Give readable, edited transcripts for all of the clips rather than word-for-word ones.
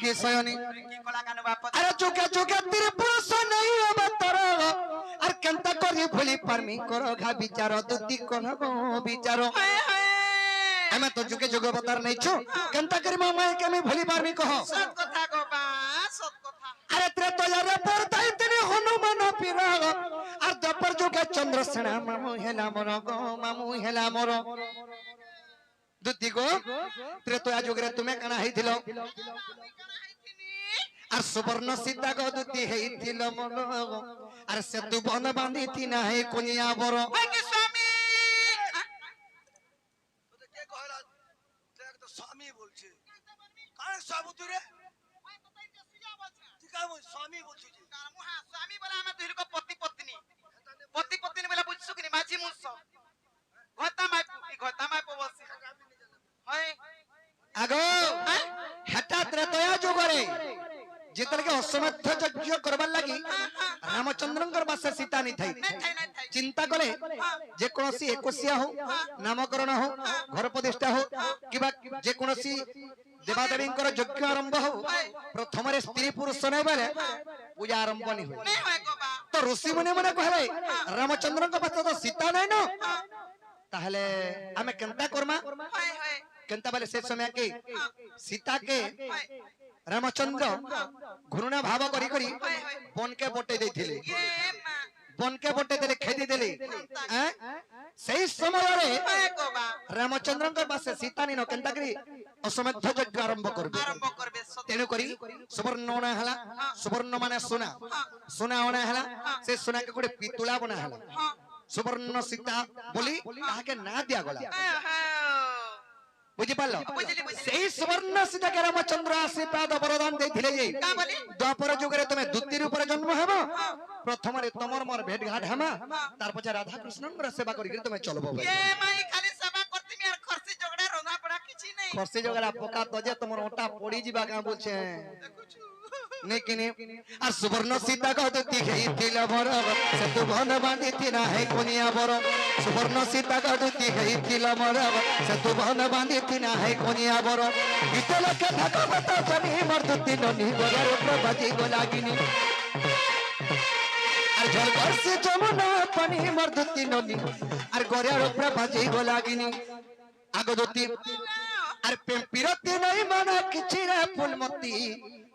কি সয়নি কি কলা কানু বাপ আরে চোখে চোখে তীর পুরুষ নাই অবতার আর কেনতা করি ভুলি পারমি করো ঘা বিচার দুতি করো বিচার আমি তো যুগে যুগে অবতার নেইছো কেনতা করি মামা কে আমি ভুলি পারমি কহ সত কথা গো বা সত কথা আরে ত্রেতয়ারে পরতাই তিনি হনুমান পীর আর দ্বাপর যুগে চন্দ্রসেনা মামু হেলা মর গো মামু হেলা মর দুতি গো ত্রেতয়া যুগে তুমি কানা হইছিল আর সুবর্ণ সীতা গো দুতি হইছিল মর আর সেতু বন বাঁধিতি না হে কোনিয়া বড় কি স্বামী তোদের কে কহলা দেখ তো স্বামী বলছে কার সাবুতি রে ঠিক আছে স্বামী বলছি জি স্বামী বলে আমি দুই লোক পতি পত্নী বলে বুঝছো কি মাঝি মুছ ঘটা মাই বলছি হয় আগো হেটা ত্রেতয়া যুগরে যেতলকে অশ্বমেধ যজ্ঞ করবার লাগি রামচন্দ্রঙ্কর বাসে সীতা নি থাই চিন্তা করে যে কোনসি একুশিয়া হো নামকরণ হো ঘর প্রতিষ্ঠা হো কিবা যে কোনসি দেবাদেবীঙ্কর যজ্ঞ আরম্ভ হো প্রথমরে স্ত্রী পুরুষ নাই বেলে পূজা আরম্ভ নি হয় नहीं होए गो बा তো ঋষি মুনি মানে কহে রামচন্দ্রঙ্কর বাসে তো সীতা নাই ন তাহলে আমি কেনতা করমা होए होए কেনতা বলে সে সময় কি সীতা কে রামচন্দ্র ঘৃণা ভাব করি করি বনকে বটে দেইଥିଲେ ये मां বনকে বটে দেলে খেদি দেলে সেই সমୟରେ होए गो बा রামচন্দ্রঙ্কর বাসে সীতা নিন কেনতা করি অশ্বমেধ যজ্ঞ আরম্ভ করবে आरंभ करबे सत তেণু করি সুবর্ণ অনা হেলা সুবর্ণ মানে সোনা সোনা অনা হেলা সে সোনাকে গোটে পিতুলা বনা হেলা हां সুবর্ণ সীতা বলি তাহাকে না দিয়া গলা বুঝি পারল বুঝলি। সেই সুবর্ণ সীতাকে রামচন্দ্র আশীর্বাদ বরদান ଦେଇଥିଲେ যে का बोली দ্বাপর যুগরে তুমি দুতির উপরে জন্ম হেব প্রথমরে তোমার মোর ভেট ঘাট হেমা তারপর রাধা কৃষ্ণঙ্কর সেবা করি তুমি চলবো ये माई खाली सभा करती मी और खर्ची झगड़ा रोना पड़ा किछि नहीं খরসি জগড়া পোকা তো যে তোমার ওটা পড়ি যাবা কা বলছে নেকিনি আর সুবর্ণ সীতা গদতি হেইছিল বড় সেতু বন বাঁধিতি না হে কোনিয়া বড় সুবর্ণ সীতা গদতি হেইছিল বড় সেতু বন বাঁধিতি না হে কোনিয়া বড় গীতলকে ভাগবত জনি মর্দতি ননি গড়ের প্রভাজি গোলাগিনী আর জল বর্ষে যমুনা পানি মর্দতি ননি আর গড়ের প্রভাজি গোলাগিনী আগদতি আর বিরতি নাই মানা কিছু রে ফুলমতি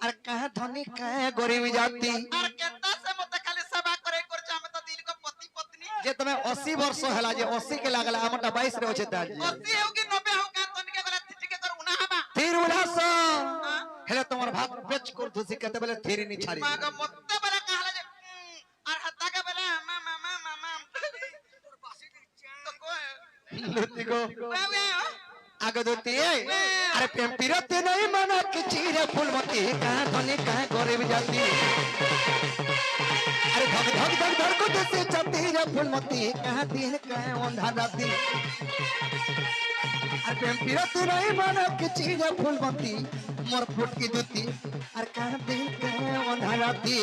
আর কাহ ধনী কাহ গরিব জাতি और केता से मत खाली सभा करे कर जा में तो दिल को पति पत्नी যে তুমি 80 বর্ষ হেলা যে 80 কে লাগলা আমটা 22 রে আছে তাজ 80 हो कि 90 हो का तन के गला ठीक कर उना हबा থির উল্লাস হেলে তোমার ভাত বেচ কর ধুসি কেতে বলে থির নি ছাড়ি माग मत बला कहला जे और हत्ता के बला मामा তোর বাসি দিচ্ছে तो को লুতি গো वे আগদতি আরে বিরতি নাই মানা কিছু রে ফুলমতি কাহ ধনী কাহ গরিব জাতি अरे धक धक धक धक को जैसे चलती रे फूलमती कहाँ दिल कहाँ ओंधा राती अरे पिरती नहीं माना किसी रे फूलमती मोर फुट की जूती अरे कहाँ दिल कहाँ ओंधा राती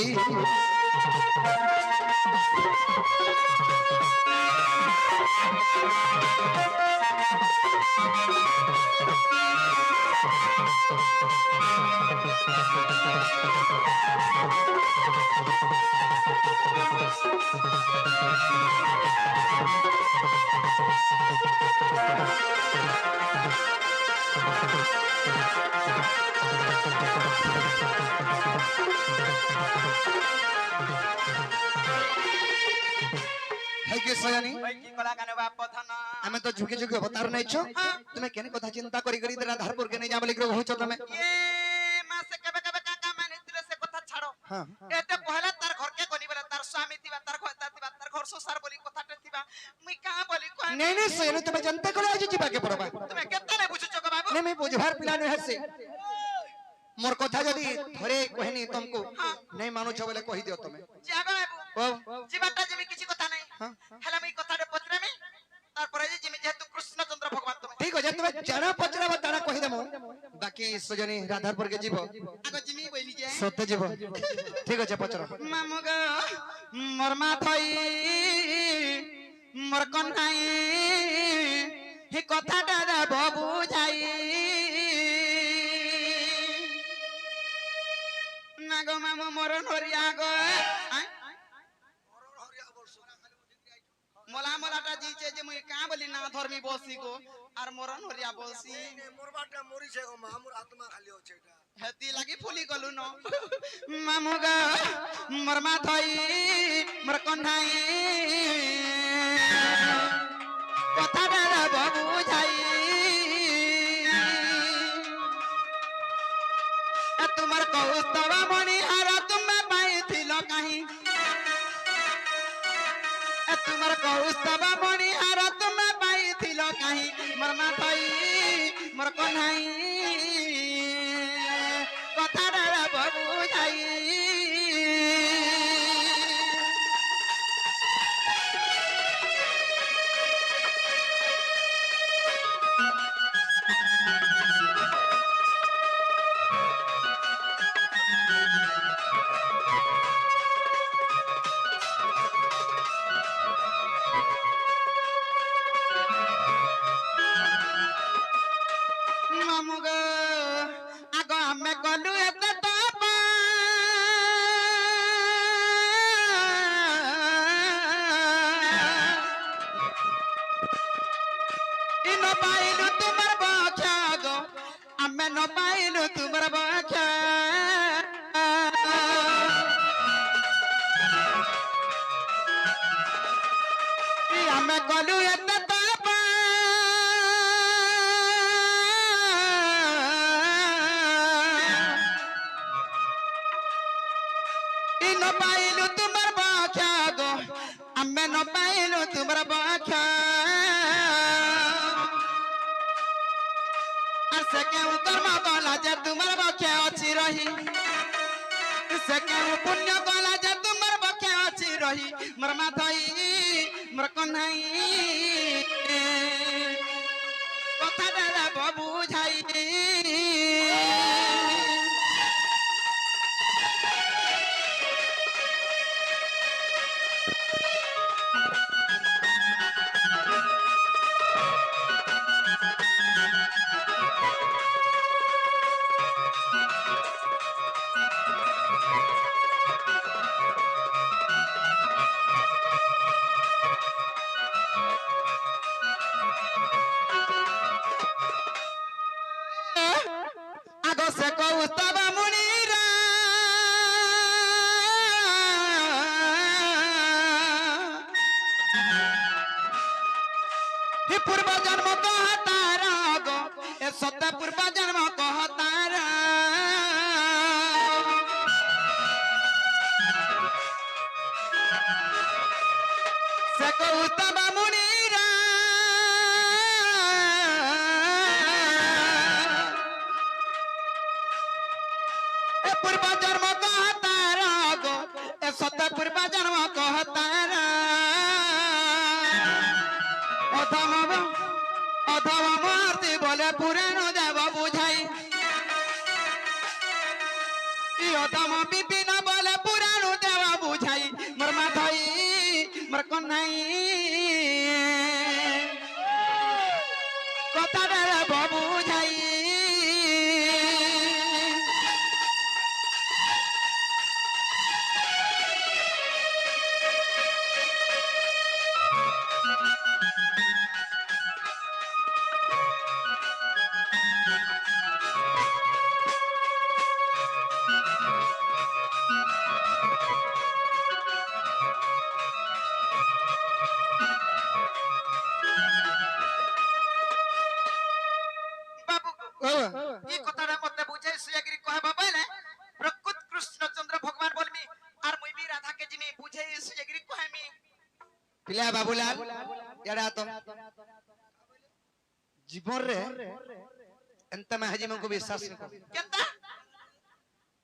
है कि सयानी भाई की कला गाने बाप थाना हमें तो झुके झुके अवतार नहीं छो तुम्हें केने कथा चिंता करी करी तेरा धारपुर के नहीं जा बोली करो हो छो तुम्हें ये मां से कबे कबे का माने तिरे से कथा छाड़ो हां एते पहला तार घर के कोनी बेला तार स्वामी थिबा तार घर संसार बोली कथा थिबा मुई कहां बोली को नहीं नहीं सयानी तुम्हें जनता को आज जीवा के पड़बा तुमे केते ने बुझुचो को बाबू नहीं मैं बुझार पिला नहीं हसे मोर कथा जदी थोड़े कहनी तुमको नहीं मानो छ बोले कहि दियो तुम्हें जाबे बाबू ओ जीवाटा जेमी किछि कथा नहीं हला मी कथा रे पचरे में तार पर जे जेमी जेतु कृष्णचंद्र भगवान तुमे ठीक हो जा तुम्हें जाना पचरा बताना कहि देमो बाकी सजनी राधारपुर के जीवो आगो जेमी बोली जे सत्य जीवो ठीक है पचरा मामुगा मोर मा थई मोर कन्हाई हे कथाटा रे बाबू जाई ধর্মী বসি গো আর মরণ হরিয়া বসি মোর বাটা মরিছে গো মা মোর আত্মা খালি হচ্ছে এটা হেতি লাগি ফুলি গলু ন মামু গো মোর মা থই মোর কন্হাই কথাটা বাবু যাই তোমার কৌস্তব মণিহার তুমি পাইছিল কাহি তোমার কৌস্তব মণিহার তুমি পাইছিল কাহি মোর মা থই মোর কন্হাই কথাটা বাবু যাই মামু গো আগ আমি গলু এতে তপ ইন পাইলু তোমার বখা গো আমি ন পাইলু তোমার বখা আমি গলু এতে তপ ন পাইলু তোমার বাখা গো আমি ন পাইলু তোমার বাখা আর সে কেউ কর্ম কলা যে তোমার বাখা অছি রহি সে কেউ পুণ্য কলা যে তোমার বাখা অছি রহি মোর মাথাই মোর কন্হাই কথাটা বাবু যাই আগ সে কৌস্তব মুনিরা হে পূর্ব জন্ম কহ তার গো এ সত্য পূর্ব জন্ম কহ তার সে কৌস্তব মুনিরা এ পূর্ব জন্ম কহ তার গো এ সত্য পূর্ব জন্ম কহ তার অধম মূর্তি বলে পুরাণ দেব বুঝাই অধম বিপিন বলে পুরাণ দেব বুঝাই মোর মাথাই মোর কন্যাই কথাটা বাবু যাই বাবু এই কথাটা মতে বুঝাই সুয়াগিরি কহবা বলে প্রকৃত কৃষ্ণচন্দ্র ভগবান বলমি আর মুই বি রাধাকে জিমি বুঝাই সুয়াগিরি কহমি পিলা বাবুলাল এড়া তো জীবন রে এন্ত মেহাজি মঙ্কু বিশ্বাস নি কর কেনতা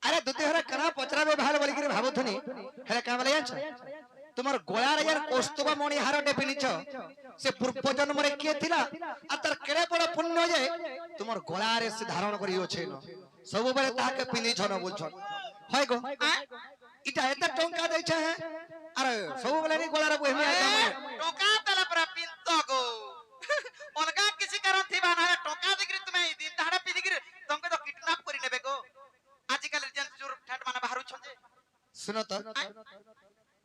আরে দুতে হরে কনা পচরাবে ভালো বলি করে ভাবুথনি হেলে কামলে জানছ তোমার গোলার ইয়ার কৌস্তব মণি হারটে পিনিছ সে পূর্ব জন্মরে কে থিলা আর তার কেড়ে বড় পুণ্য যে তোমার গোলারে সে ধারণ করি আছে সবুবেলে তাকে পিনিছ ন বলছ হয় গো ইটা এত টঙ্কা দেছে হ্যাঁ আর সবুবেলে নি গোলারে বহিমি टोका तला पर पिंत गो अलगा किसी कारण थी बाना टोका दिगरी तुम्हें दिन दहाड़ा पी दिगरी तुमके तो किडनैप करी नेबे गो आजकल जेन जोर ठाट माना बाहरु छजे শুনো তো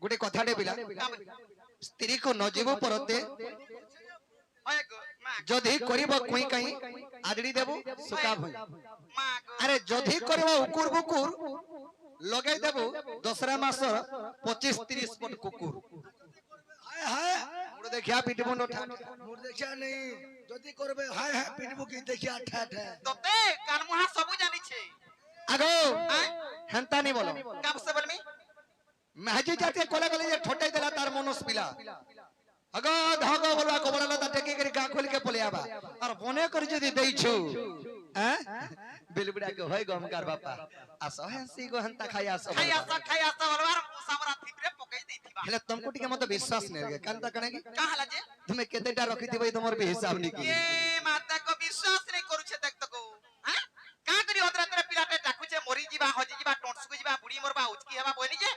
গোটে কথাটে পিলা স্ত্রী কো নজীব পরতে হয় গো মা যদি করিব কুই কাই আদড়ি দেবু সুকা ভুই মা গো আরে যদি করিব উকুর বুকুর লগাই দেবু দশরা মাসর 25-30 পট কুকুর হায় হায় মুড় দেখিয়া পিটিব নঠা মোর দেখিয়া নেই যদি করবে হায় হায় পিটবু কি দেখিয়া ঠা ঠা তোতে কানমুহা সবু জানিছে আগো আয় হেনতা নি বলো কাবসে বলমি মেহাজি জাতি কলে গলে যে ঠটাই দেলা তার মনস পিলা আগো ধগ বলবা কবড়ালা তা টেকি করে গা খোলি কে পলে আবা আর বনে করে যদি দেইছু হ্যাঁ বিলবুড়া কে হয় গমকার বাপা আসো হেসি গো হেনতা খাই আসো খাই আসা বলবার মুসামরা থিপরে পকাই দেইতিবা হেলে तुमको टिके मत विश्वास नहीं रे कांता कने की কাহালা যে তুমি কেতেটা রখি দিবই তোমার বি হিসাব নি কি এ মাতা কো বিশ্বাস নাই করুছে দেখ তো কো হ্যাঁ কা করি অদরা তরে পিলাতে ডাকুছে মরি ଯିବା হজি ଯିବା টন্সকু ଯିବା বুড়ি মরবা উচকি হেবা বইনি যে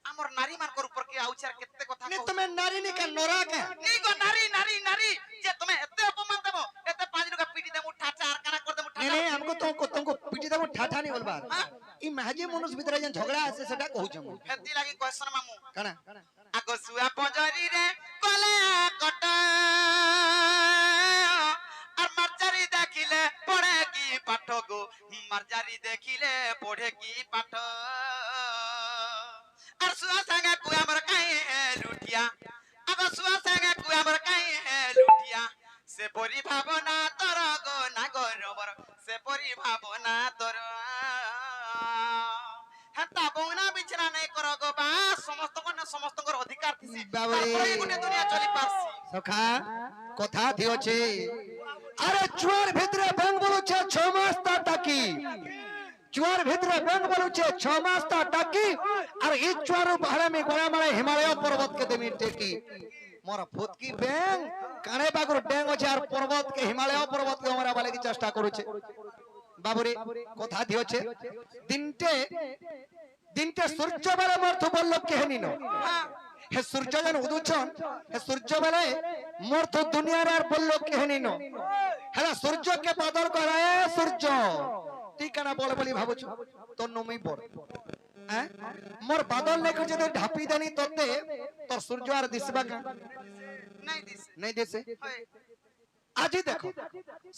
আমর নারী মানকর উপর কি আউছে আর কেতে কথা ने কও तुम्हें नारी नी का नोरा के নি গো নারী নারী নারী যে তুমি এতে অপমান দেবো এতে পাঁচ লোক পিটি দেবো ঠাটা আর কানা করে দেবো नहीं ঠাটা नहीं हमको तुमको पिटी देबो ठाठा नहीं बोलबा ई महजी मनुष्य भीतर जन झगड़ा আছে সেটা কহুছ মু হেতি লাগি কোয়েশ্চন মামু কানা আগো সুয়া পজরি রে কলে কট আর মারজারি দেখিলে পড়ে কি পাঠ গো মারজারি দেখিলে পড়ে কি পাঠ আর সুয়া সাঙ্গে কু আমার কাই লুটিয়া আগো সুয়া সাঙ্গে কু আমার কাই লুটিয়া সে পরি ভাবনা তোর গো না গো রবর সে পরি ভাবনা তোর হেতা বউনা বিছনা নাই কর গো বা সমস্তଙ୍କର অধিকার থিসি বাবারে। তারপরে গুনে দুনিয়া চলি পারছি সখা কথা দিওছে আরে চুয়ার ভিতরে ব্যাং বলুছে 6 মাস তা টাকি চুয়ার ভিতরে ব্যাং বলুছে 6 মাস তা টাকি আর এই চুয়ার পাহাড়ে মে গোড়া মারে হিমালয় পর্বত কে দেমি টেকি মোর ফুতকি ব্যাং কানে বাগুর ব্যাং আছে আর পর্বত কে হিমালয় পর্বত কে আমরা বলে কি চেষ্টা করুছে বাবুরে কথা দিওছে দিনতে সূর্য বেলা মর্থ বলল কেহনি ন হে সূর্য যেন উদুছন হে সূর্য বেলা মর্থ দুনিয়ার আর বলল কেহনি ন হেলা সূর্যকে বাদল করায় সূর্য তুই কেন বলে বলি ভাবুছ তোর নমি বড় হ্যাঁ মোর বাদল লেখো যদি ঢাপি দেনি তোতে তোর সূর্য আর দিসবা কা নাই দিস নাই দেছে হয় আজি দেখো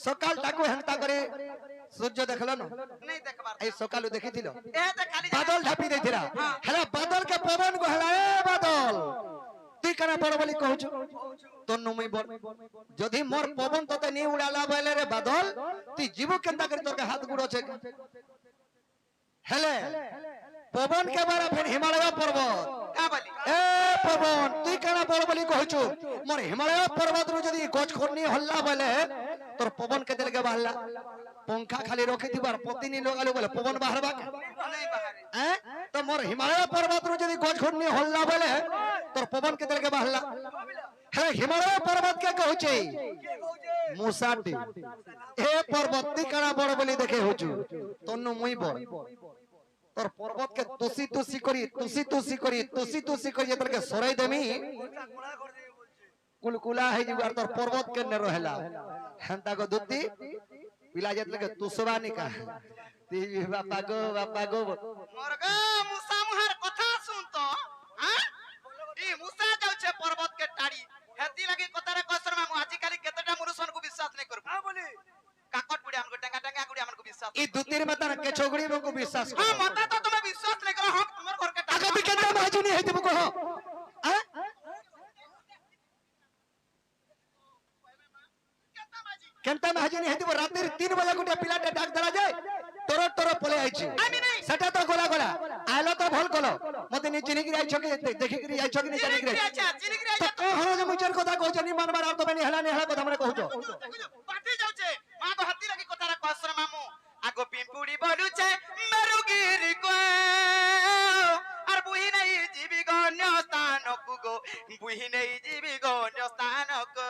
সকালটাকু হেনতা করে সূর্য দেখলো না নাই দেখবার এই সকালু দেখিছিল এ তে খালি বাদল ঢাপি দেইছিলা হেলা বাদল কে পবন গহলা এ বাদল তুই কেন বড় বলি কହୁଛୁ তোর নমই বল যদি মোর পবন তোতে নি উড়ালা বলে রে বাদল তুই জীব কেনতা করে তোকে হাত গুড় আছে হেলে পবন কে বারা ফের হিমালয় পর্বত কা বলি এ পবন তুই কেন বড় বলি কହୁଛୁ মোর হিমালয় পর্বত রু যদি গছ খড়নি হল্লা বলে তোর পবন কে দিলকে বাহলা पंखा खाली रखी थी पतिनी लगालु बोले पवन बाहरबा নাই বাহারে हैं तो मोर हिमालय पर्वत रो जदी गछ खड़नी हल्ला बोले तोर पवन के के बाहरला हे हिमालय पर्वत के कहू छै मुसाटी ए पर्वत ती करा बड़ बोली देखे होचु तन्नु मुई बड़ तोर पर्वत के तुसी करी जतर के सराई देमी कुलकुला है जी तोर पर्वत के न रहला हंता को दुत्ती पिला जत लगे तुसवा निका ती बापा गो মোর গো মুসা মুহার কথা শুন তো হ্যাঁ ই মুসা যাচ্ছে পর্বত কে টাড়ি হেতি লাগি কথারে কসর মামু আজি কালি কেতেটা মুরুষন কো বিশ্বাস নাই করব हाँ बोली কাকট পুড়ি আমগো টাঙ্গা টাঙ্গা গুড়ি আমগো বিশ্বাস ई दुतीर में तना के छोगड़ी को विश्वास हां मता तो तुम्हें विश्वास नहीं करो हम तुमर घर के आगे भी केंद्र में हजूनी है तुमको हो हैं केंता में हजूनी है तुम रात्रि 3 बजे गुटे पिलाटे डाक दला जाय तोरो पले आइछि सेटा तो गोला आलो तो भल कलो मते नि चिनी गिराइ छके देखि गिरि आइ छके नि चिनी गिराइ चिनिगिरी तो को हो जे मुचर কথা কইছ নি মানবার আর তো বেনি হেলা কথা हमरे कहू পাটি যাচ্ছে মা গো হাতি লাগি কথারে কসর মামু আগো পিম্পুড়ি বলুছে মেরুগিরি কো আর বুহি নাই জীবি গণ্য স্থানকু গো বুহি নাই জীবি গণ্য স্থানকু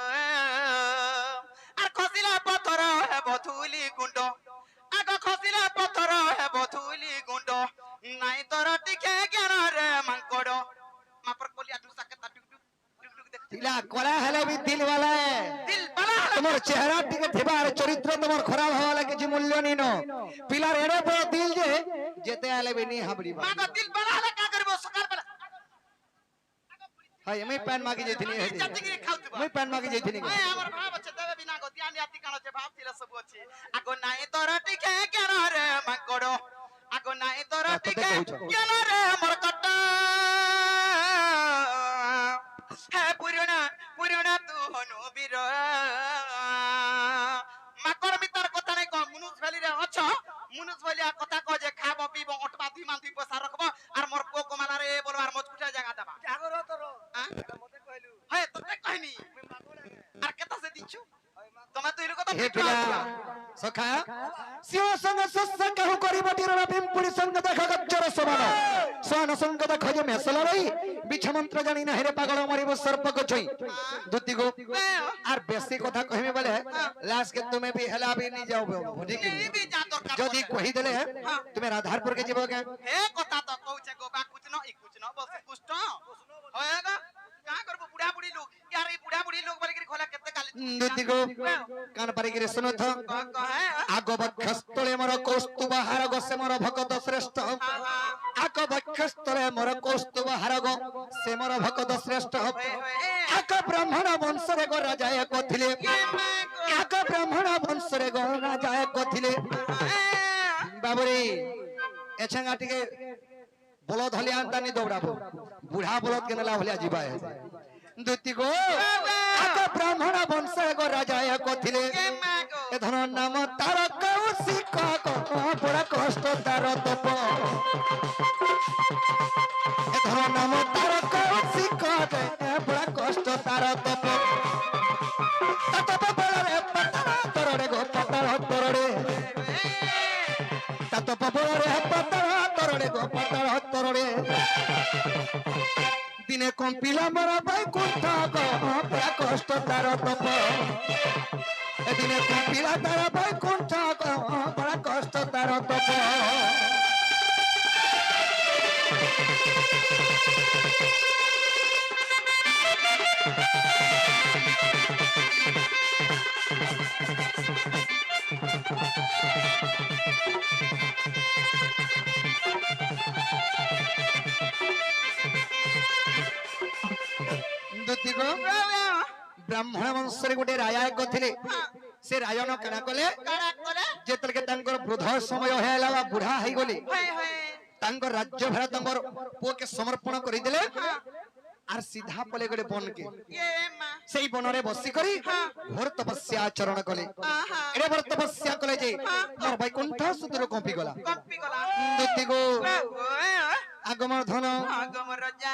আর খসিলা পথর হে বথুলি গুন্ড আগো খসিলা পথর হে বথুলি গুন্ড নাই তোর টিকে জ্ঞান রে মাঙ্কড় মাপর কলিয়া দুসাকে তা টুক টুক দেখ तिला कोला हेले भी दिल वाला है দিল বালা তোমার চেহারা টিকে থেবার চরিত্র তোমার খারাপ হওয়া লাগে যে মূল্য নিনো পিলার এড়ে বড় দিল যে যেতে আলে বেনি হাবড়ি মা গো দিল বালা হলে কা করবো সকাল বেলা হাই আমি প্যান মাগি যাইতিনি জাতিগিরি খাউতবা আমি প্যান মাগি যাইতিনি আমার ভাব মাকর মিতার কথা নাই কম মুনুস ভ্যালি রে অছ মুনুস ভ্যালি আর কথা কয় যে খাব পিব অটবা দুই মান দুই পয়সা রাখব আর মোর পো কমালা রে বল আর মজকুটা জায়গা দেবা জাগর তোর হ্যাঁ মতে কইলু হয় তোকে কইনি আমি মাগো লাগে আর কেতা সে দিছু তোমা তুই কথা হে পিলা সখা সিংহ সঙ্গে শস্য কাহু করিবটি রা পিম্পুড়ি সঙ্গে দেখা গজ্জর সমান সোন সঙ্গে দেখা যে মেসল রই বিছমন্ত্র জানি না হেরে পাগল মরিব সর্প গছই দুতি গো আর বেশি কথা কহিবে বলে লাস্ট কে তুমি भी হেলা भी नहीं जाओ ঠিক এই বি যা দরকার যদি কহি দেলে তুমি রাধারপুর के जीवो के হে কথা তো কউছে গো বা কুছ ন ই কুছ ন বস কুষ্ট হয়গা का करबो बुढ़ा बुढ़ी लोग यार ये बुढ़ा बुढ़ी लोग बोले कि खोला केते गाली দুতি গো কান পারি গিরে শুনো তো कहे আগ বক্ষস্থলে মোর কৌস্তুভ হারগ সে মোর ভকত শ্রেষ্ঠ আগ বক্ষস্থলে মোর কৌস্তুভ হারগ সে মোর ভকত শ্রেষ্ঠ আগ ব্রাহ্মণ বংশরে গো রাজা এক থিলে আগ ব্রাহ্মণ বংশরে গো রাজা এক থিলে বাবুরে এছাঙ্গা টিকে বলদ হলে আনতানি দৌড়াবো বুড়া বলদ কে নেলা হলে ଯିବା দুতি গো আগ ব্রাহ্মণ বংশরে গো রাজা এক থিলে এ ধর নাম তার কৌশিক বড় কষ্ট তার তপ এ ধর নাম তার কৌশিক বড় কষ্ট তার তপ তপ বলরে পাতার তরড়ে গো পাতার তরড়ে তপ বলরে পাতার তরড়ে গো পাতার তরড়ে দিনে কম্পিলা মরা ভাই কোথা গো বড় কষ্ট তার তপ এদিনে কপিলা তারা ভাই কোনটা বড় কষ্ট তার তপ দুতি গো ব্রাহ্মণ বংশରେ ଗୋଟେ ରାଜା ଏକ ଥିଲେ ସେ ରାଜନ କାଣା କଲେ काड़ा करे ଯେତେବେଳେ ତାଙ୍କର ବୃଦ୍ଧ ସମୟ ହେଲା ବା ବୁଢା ହେଇଗଲେ हाय हाय ତାଙ୍କର ରାଜ୍ୟ ଭାର ତାଙ୍କର ପୁଅକେ ସମର୍ପଣ କରିଦେଲେ আর সিধা পলে গড়ে বনকে ये मां সেই বনরে বসি করি ঘোর তপস্যা আচরণ কলে आहा এরে বড় তপস্যা কলে যে মোর বৈকুণ্ঠ সুদূর কম্পি গলা कॉपी गला দুতি গো ओए আগমর ধন आगम रजा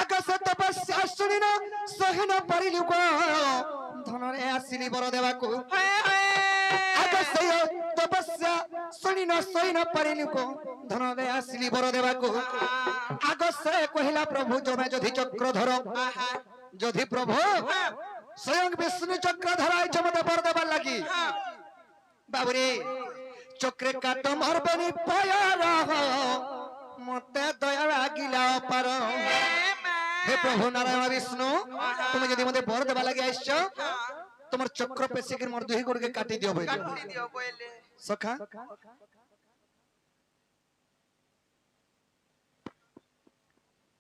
আকাশ তপস্যা শুনিন সহিন পারিলু গো ধনরে আসিলি বর দেবাকু हाय हाय আকাশ তপস্যা শুনিন সহিন পারিলু গো ধনরে আসিলি বর দেবাকু আগসে কহিলা প্রভু জমে যদি চক্র ধর आहा যদি প্রভু স্বয়ং বিষ্ণু চক্র ধরাই জমতে বর দেবার লাগি বাবুরে চক্রে কাট মারবেনি পায়ার মতে দয়া লাগিলা পার ए मां হে প্রভু নারায়ণ বিষ্ণু তুমি যদি মতে বর দেবা লাগি আইছ তোমার চক্র পেশিকে মোর দুই গোড়কে কাটি দিও বই काटी दियो बोले সখা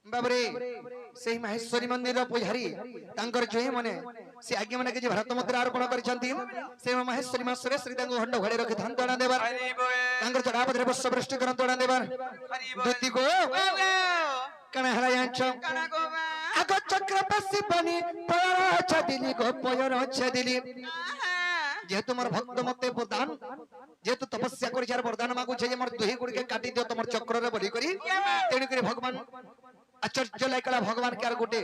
বাবরে সেই মাহেশ্বরী মন্দির পূজারি তাঙ্কর জয় মনে সে আজ্ঞা মানে কিছু ভারত মুদ্রা অর্পণ করেছেন সেই মাহেশ্বরী মাসরে শ্রী তাঙ্ক হন্ড ঘরে রখি ধান তোড়া দেবার हरि बोए তাঙ্কর চড়াপদরে বর্ষ বৃষ্টি করন তোড়া দেবার हरि দুতি গো কানা হারা জানছ काना गोवा আগ চক্র পেশি বনি পয়র ছদিলি গো পয়র ছদিলি आहा যেহেতু মোর ভক্ত মতে বরদান যেহেতু তপস্যা করেছে আর বরদান মাগুছে যে মোর দুই গুড়কে কাটি দিও তোমার চক্ররে বলি করি তেণু করে ভগবান আশ্চর্য লাইকলা ভগবান কে আর গোটে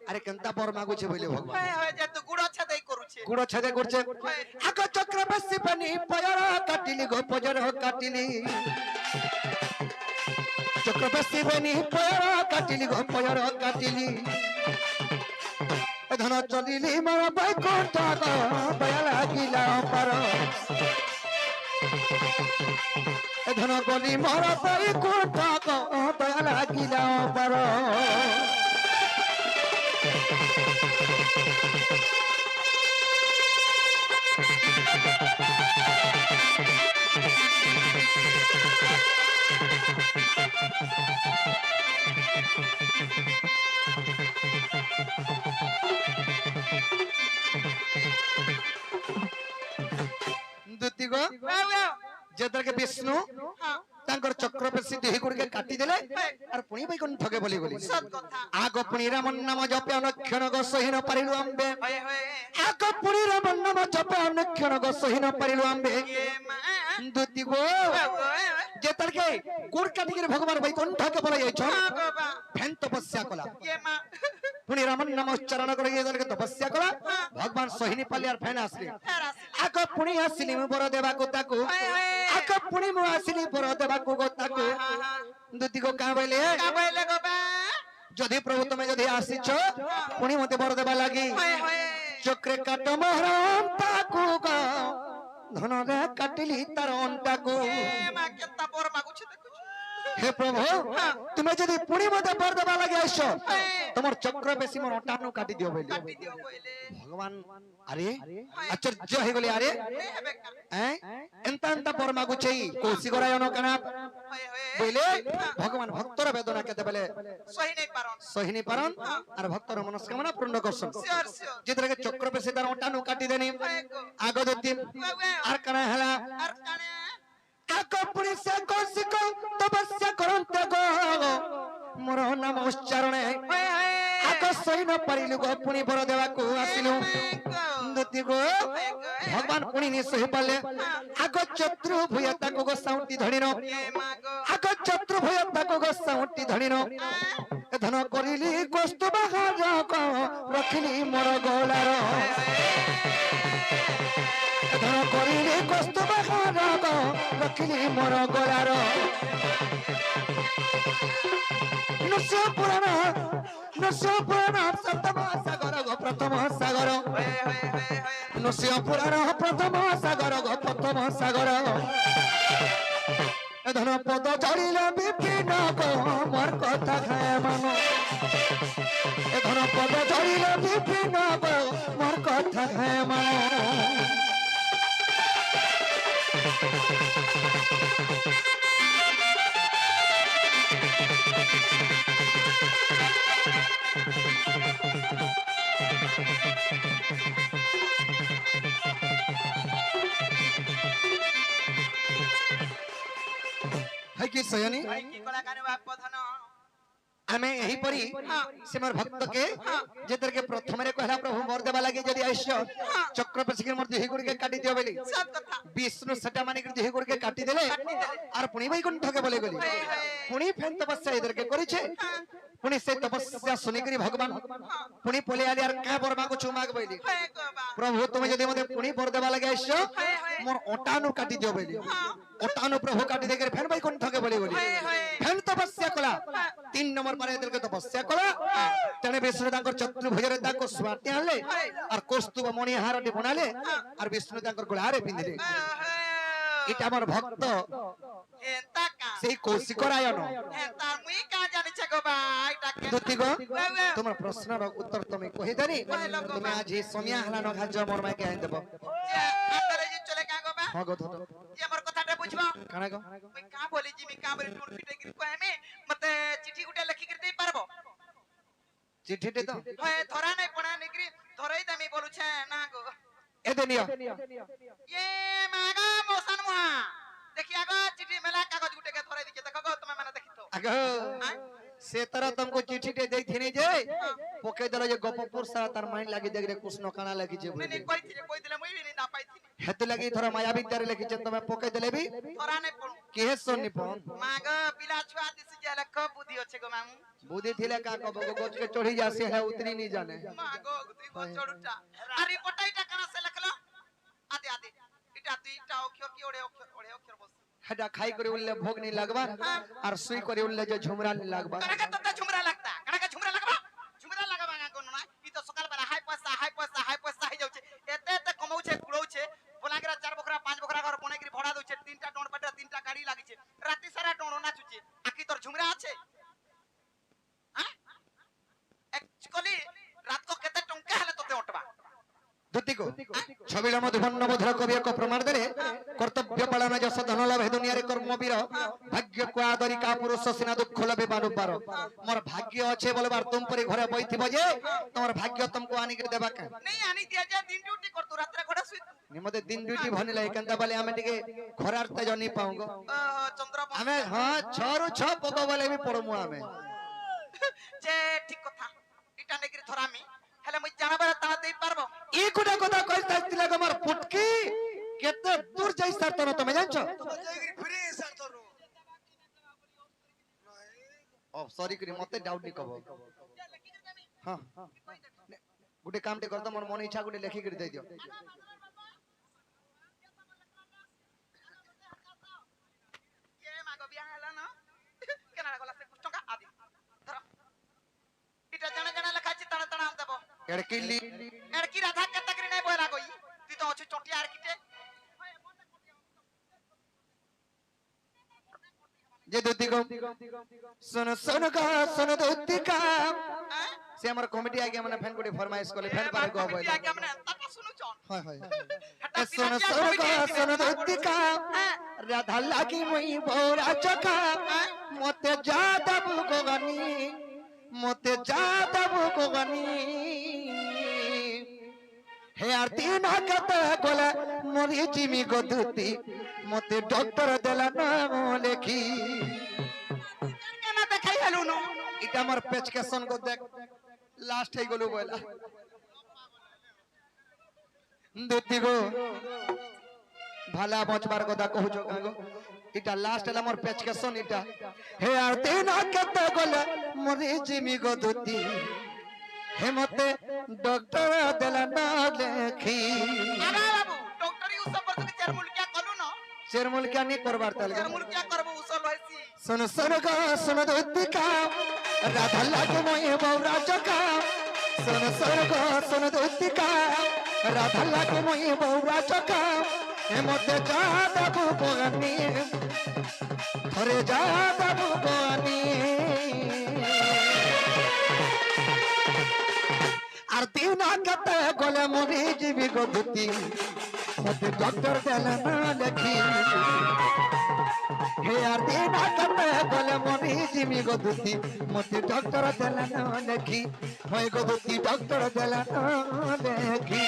আরে কেনতা বর মাগুছে বলে ভগবান हाय हाय जे तू गुड़ छादै करूछे গুড় ছেদে করছে আগ চক্র বেশি পানি পয়র কাটিলি গো পয়র কাটিলি চক্র বেশি পানি পয়র কাটিলি গো পয়র কাটিলি ধন চলিলি মোর বৈকুণ্ঠ গো দয়া লাগিলা পার ধন গলি মোর বৈকুণ্ঠ গো দয়া লাগিলা পার দুতি গো वाह वाह যেতকে বিষ্ণু हां ତାଙ୍କର ଚକ୍ରପେଶୀ ଦେହି ଗୁଡିକେ କାଟି ଦେଲେ আর পুনি বৈকুণ্ঠকে বলি গলি সত কথা আগ পুনি রামন নাম জপে অনক্ষণ গ সহিন পারিলু আম্বে হয়ে হয়ে আগ পুনি রামন নাম জপে অনক্ষণ গ সহিন পারিলু আম্বে এ মা দুতি গো যেতলকে গুড় কাটিকে ভগবান বৈকুণ্ঠকে বলা যাইছ বাবা ফেন তপস্যা কলা এ মা পুনি রামন নাম উচ্চারণ করে যেতলকে তপস্যা কলা ভগবান সহিনী পালি আর ফেন আসলি আগ পুনি আসলি মু বর দেবাকু তাকু আগ পুনি মু আসলি বর দেবাকু গো তাকু দুতি গো কা বইলে কাবাইলে গো বা যদি প্রভু তুমি যদি আসিছ পুনি মতে বর দেবা লাগি হয়ে হয়ে চক্রে কাট মহরম তাকু গো ধনরে কাটিলি তার অন্টাকু এ মা কেতা বড় মাগুছে দেখুছ হে প্রভু তুমি যদি পুনি মতে বর দেবা লাগি আইছ তোমার চক্র বেশি মোর অটানু কাটি দিও বলি কাটি দিও কইলে ভগবান আরে আশ্চর্য হয়ে গলি আরে এ হবে কা এন্তা এন্তা বর মাগুছেই কৌশি গরায় অনকানা হয়ে হয়ে বইলে ভগবান ভক্তর বেদনা কেতে বলে সহি নাই পারন সহিনী পারন আর ভক্তর মনস্কামনা পূর্ণ করছন শিওর শিওর যেতরে চক্র বেশি তার অটানু কাটি দেনি হয়ে গো আগ দতি আর কানা হেলা আর কানে আগ পুনি সে কৌশিক তপস্যা করন্তে গো মোর নাম উচ্চারণে হয়ে হয়ে আগ সহি ন পারিলু গো পুনি বর দেবাকু আসিলু দুতি গো ভগবান পুনি নি সহি পালে আগ চতুর ভুয়া তাকু গো সাউটি ধরিনো এ মা গো আগ চতুর ভুয়া তাকু গো সাউটি ধরিনো ধন করিলি কৌস্তুভ হাজক রখিলি মোর গোলার ধন করিলি কৌস্তুভ হাজক রখিলি মোর গোলার নৃসিংহ পুরাণ সপ্তম সাগর গো প্রথম সাগর হয়ে হয়ে হয়ে নৃসিংহ পুরাণ প্রথম সাগর গো প্রথম সাগর ধন পদ চড়িলে বিপিন গো মোর কথা খায় মান ধন পদ চড়িলে বিপিন গো মোর কথা খায় মান है कि सयनी ভাই কি কলা কানে বাপ পধন आमे यही परी से मोर भक्त के जेतर के प्रथम रे कहला प्रभु मोर देबा लागे जदी आइसो चक्र पछी के मोर देहि गुड़ के काटी दियो बेली সত কথা विष्णु सटा माने के देहि गुड़ के काटी देले और पुनी वैकुंठ के बोले गली पुनी फेन तपस्या इधर के करिछे पुनी से तपस्या सुनि करी भगवान पुनी पोले आली यार का बर मागो छु माग बैली হয়ে গো বা प्रभु तुम जदी मते पुनी बर देबा लागे आइसो मोर ओटानु काटी दियो बेली ओटानु प्रभु काटी देकर फेन वैकुंठ के बोले गली फेन तपस्या कला 3 नंबर पर इधर के तपस्या कला तने विष्णु तांकर चतुर्भुज रे ताको स्वाटी आनले और कौस्तुभ मणि हारटी बनाले और विष्णु तांकर गोलारे पिंदिले इटा हमर भक्त এন্তা কা सेई कौशिकरायन এন্তা মুই কা জানিছে গো বা এটা কে दुति गो तुम्हार प्रश्न रो उत्तर तुम कहि देनी तुम आज ही सोमिया हला न खाज मोर माय के आइन देबो আতরে জি চলে কা গো বা हां गो धोतो ই আমার কথাটা বুঝবা काना गो মুই কা বলি জি মি কা বলি টুন ফিটে গিরি কই আমি মতে চিঠি গুটা লেখি গিরি দেই পারবো चिट्ठी दे तो হয় ধরা নাই পড়া নিগরি ধরাই দামি বলুছে না গো ए देनियो ये मागा मोसन मुहा देखिए आगो चिट्ठी मेला कागज गुटे के धराई दिखे देखो गो तुम्हें मैंने देखी तो आगो से तरह तुमको चिट्ठी दे देई थिनी जे पोके दलो जे गोपपुर सा तार माइन लागी देख रे कुछ न काना लगी जे नहीं कोई थी कोई दिले मुई भी नहीं ना पाई थी हेत लगी थोड़ा माया विद्यारे लगी जे तुम पोके देले भी धरा नहीं पड़ू के सोनी फोन मागा पिला छुआ दिस जे लख बुद्धि होछे गो मामू बुद्धि थिले का को गोच के चढ़ी जासे है उतनी नहीं जाने मागो तुई को चढ़ुटा अरे पटाईटा कना से लखलो आते आते इटा तुई इटा अक्षर की ओड़े अक्षर बस हेडा खाई करे उल्ले भोग नहीं लगबा और सुई करे उल्ले जो झुमरा नहीं लगबा कना का तत्ता झुमरा लगता कना का झुमरा लगबा कोन ना ई तो सकाल बेला हाई पैसा ही जाउछे एते एते कमाउछे कुड़ौछे बोलागरा 4 बखरा 5 बखरा घर बनेगिरी भड़ा दउछे 3टा टोन पटा 3टा गाड़ी लागिछे राती सारा टोन नाचुछे आखी तोर झुमरा আছে हां एक्चुअली रात को केते टंका हले तोते उठबा दुति को छबिला मधुबन मधुर कवि को प्रमाण देले कर्तव्य पालन जस धन लाभ दुनिया रे कर्म वीर भाग्य को आदरी का पुरुष सिना दुख लबे बानु पार मोर भाग्य अच्छे बोलबार तुम परी घरे बैठिबो जे तोर भाग्य तुमको आनी के देबा का नहीं आनी दिया जे दिन ड्यूटी कर तू रात रे घोड़ा सुई निमते दिन ड्यूटी भनिले केनता बाले हमें टिके खरार ते जनी पाऊंगो चंद्र ଆମେ ହଁ 6 ରୁ 6 ପକ ବୋଲେ ବି ପଡମୁ ଆମେ যে ঠিক কথা এটা নেকি ধরামি হেলে মুই জানাবার তানা দেই পারবো ই কোটা কথা কইতা ছিল গমর ফুটকি কেতে দূর যাই সারতন তুমি জানছো তোমার জায়গায় ফিরে এসার তোর ও সরি করি মতে ডাউট নি কব হ্যাঁ গুটে কামটে করতো মোর মন ইচ্ছা গুটে লেখি করে দেই দিও কে মাগো বিয়া হেলা না কেনা গলা সে টঙ্কা আদি ধর এটা জানা জানা লেখা আছে তানা তানা আন দেবো এড় কিলি এর কি রাধা কেতাকরি নাই বয়লা কই তুই তো অছু চটি আর কিতে যে দুতি গো सुन सुन का सुन दुती का से हमर कॉमेडी आगे हमने फैन कोडी फरमाइश करले फैन पारे गो बोल আগে আমরা তাতা শুনু চন हाय हाय सुन सुन का सुन दुती का राधा लागी मुई बोरा चका मते जादब को गनी हे आरती ना कते गोले मोरी जिमी गो दुती मते डॉक्टर देला ना लेखी কেনা দেখাই হেলু নো এটা আমার পেচকেশন গো দেখ লাস্ট হই গলো বয়লা দুতি গো ভালা বচবার কথা কহুছো গো এটা লাস্ট হলা আমার পেচকেশন এটা হে আরতি না কতে গলে মরি জিমি গো দুতি হে মতে ডক্টর দেলা না লেখি আরে বাবু ডক্টর ইউসব করতে চেরমুল কিয়া কলু নো চেরমুল क्या नहीं करबार ताल চেরমুল কিয়া করব উসল হইছি सुन सुन का सुन दुती का राधा लागे मोए बौरा चका सुन सुन का सुन दुती का राधा लागे मोए बौरा चका हे मते जा बाबू गोगनी थरे जा बाबू गोगनी आरती ना कते गोले मोरी जीवी गो दुती मते डॉक्टर देला ना लेखी हे आरती ना कते गोले मोरी जिमी गो दुती मते डॉक्टर देला ना लेखी होय गो दुती डॉक्टर देला ना लेखी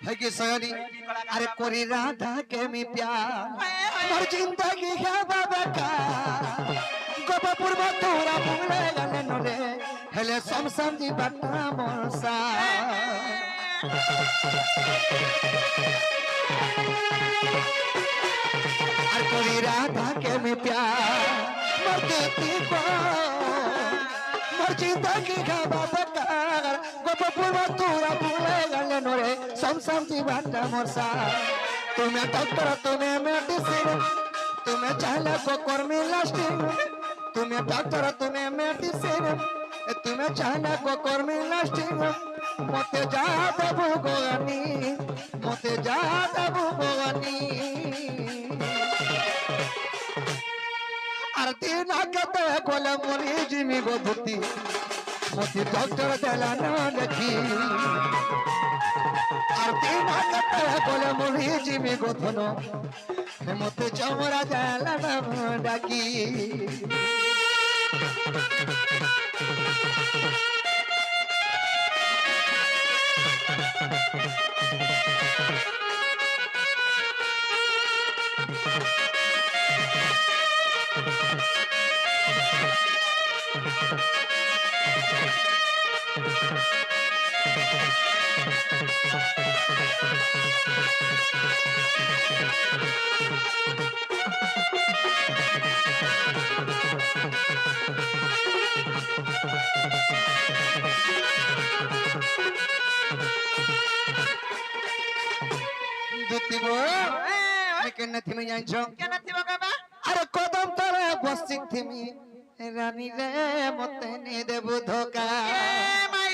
है कि सयानी अरे कोरी राधा के मी प्यार मोर जिंदगी है बाबा का गोपपुर मथुरा भूले गले नरे हेले समसम जी बट्टा मोरसा अरे कोरी राधा के मी प्यार मोर देती को मोर जिंदगी है बाबा का गोपपुर मथुरा भूले गले नरे समसम जी बट्टा मोरसा तुम्हें डॉक्टर तुम्हें मेडिसिन तुम्हें चाहले को कर्मी लास्टिंग तुम्हें डॉक्टर तुम्हें मेडिसिन तुम्हें चाहले को कर्मी लास्टिंग मते जा देबो गोगनी मते जा देबो गोगनी आरती ना कते गोले मोरी जिमी गो धुती मते डॉक्टर देला ना लेखी आरती ना कते गोले मोरी जिमी गो धनो मते चमरा देला ना डाकी दुती गो केन थी जाइछो কেনা থিব বাবা अरे कदम तले बसिक थी रानी रे मते ने देबु धोका এ মাই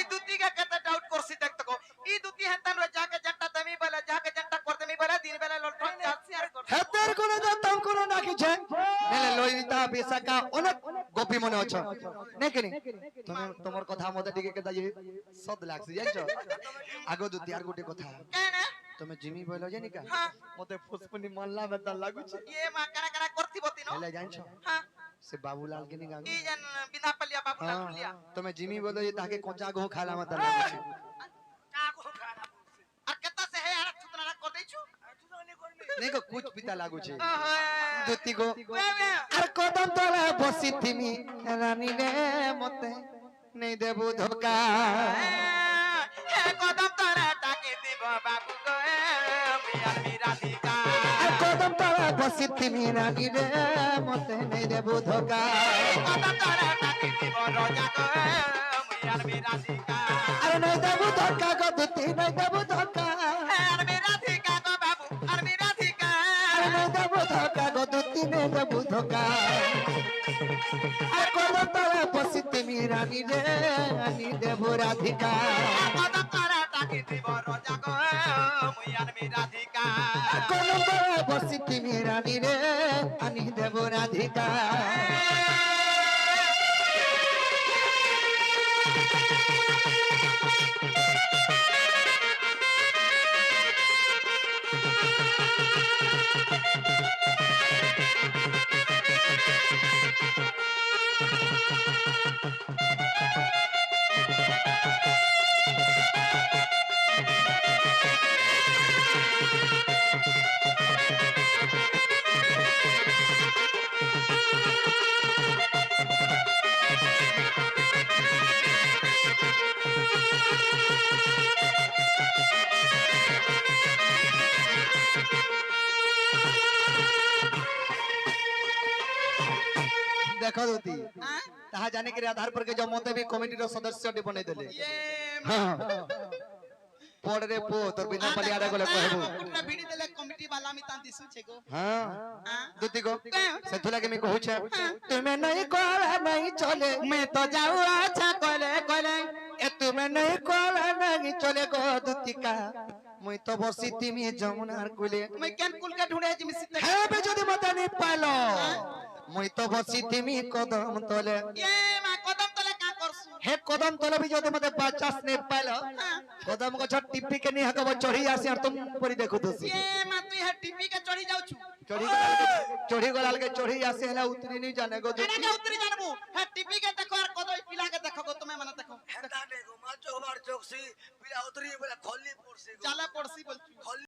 ওদের কোন দত্তম কোন নাকিছে নেলে ললিতা বিশাখা অনেক গোপী মনে অছ নাকি তুমি তোমার কথা মতে টিকে কেদা যে সদ লাগছে জানছো আগো দুতি আর গোটে কথা কেন তুমি জিমি বইলো জানি কা হ্যাঁ। মতে ফুসফুনি মল্লা বেদা লাগুছে ইয়ে মা কানা কানা করতিব তিনো হেলে জানছো হ্যাঁ সে বাবুলাল কে নি গাঙ্গ ই জান বিনা পালিয়া বাবু হ্যাঁ লাগুলিয়া তুমি জিমি বইলো যে তাকে কোচা গো খালা মত লাগুছে কাকো খানা বলছে আর কেতা সে হে আর ছুতনা কর দেছু তুই করবি নেই গো কুচ পিতা লাগুছে ওহ দুতি গো ওয়ে আর কদম তলা বসি থিমি রানী রে মতে নেই দেবু ধোকা হে কদম তরা তাকে দিব বাবু গো মিয়ার মিরাধিকা আর কদম তলা বসি থিমি রানী রে মতে নেই দেবু ধোকা কদম তরা তাকে দিব রজা গো মিয়ার মিরাধিকা আর নেই দেবু ধোকা গো দুতি নেই দেবু ধোকা আর মিরাধিকা গো বাবু আর মিরাধিকা আর নেই দেবু ধোকা গো দুতি নেই দেবু ধোকা আর কদম তলা বসি থিমি রানী রে আনি দেবু রাধিকা কদম তরা তাকে দিব রজা গো মিয়ার মিরাধিকা কদম তলা বসি থিমি রানী রে আনি দেবু রাধিকা देखो दोती হ্যাঁ ताहा जाने के आधार पर के जो मोते भी कमिटी रो सदस्य डी बने देले ইয়ে हां पड़ रे पो तोर बिना पलियारे गले कहबो पुरा ভিড়ি দেলে কমিটি বালা মি তান দিসুছে গো हां হ্যাঁ दोती को से थुला के मी कहू छे तुम्हें नहीं कोला नहीं चले मैं तो जाऊ अच्छा कोले कोले ए तुम्हें नहीं कोला नहीं चले गो दोती का मुई तो बसी तिमी जमुनार कुले मैं केन कुल के ढूंढे जिमी सिते हे बे जदी मते नहीं पालो मुई तो बसी तिमी कदम तले ये मा कदम तले का करसु हे कदम तले भी जदी मते 50 नहीं पालो कदम को छट टिप्पी के नहीं हकबो चढ़ी आसी और तुम परी देखु दोसी ये मा तू हे टीपी के चढ़ी जाउछु चढ़ी गलाल के चढ़ी आसे हला उतरी नहीं जाने गो एना के उतरी जानबू हे टीपी के देखो और कदई पिला के देखो गो तुम्हें माने देखो হেডা দেখো মা চোখ চোখসি পিলা উতরি বলে খল্লি পড়ছে চালা পড়ছি বলছু খল্লি